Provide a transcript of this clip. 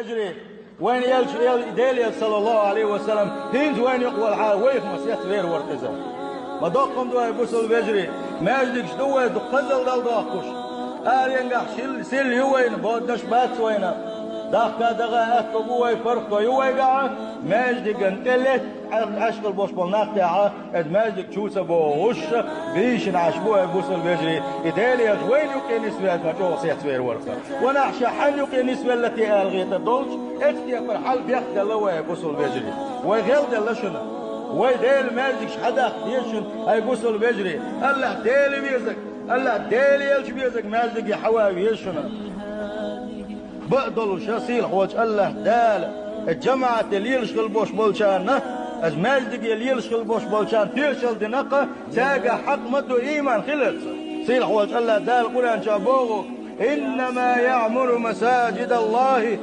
يجري وين يل صلى الله عليه وسلم هند وين يقوى الحال ويف مسيح غير ورتزا ما دوقم دوا يبوسل بيجري ما يجدك شدوا يدقزل دال دوقش ينجح سيل يوين بودش بات وينا داخل دغا أتبوي فرق يويقع ما يجدك انتلت عشق البوش بالناقطة ما يجدك شوسة بوش بيش نعشبوه يبوسل بيجري إدالي وين يقي نسبة ما جو سيح غير ورتزا ونحشى حن يقي نسبة التي ألغيت الدولش اتي فرحل بيخد الله يبوسل بيجري ويغلد الله شنو ويديل مازكش حدا خديشن هيبوسل بيجري الله ديلي بيزك الله ديلي يلش بيزك مازك يحواوي يشنو بقدلوا شاسيل حواج الله دال الجماعة اللي يلشغل بوش بولشان از مازك اللي يلشغل بوش بولشان تيشل دنقة تاقى حق مدو ايمان خلص سيل حواج الله دال قرآن شابوغو إنما يعمر مساجد الله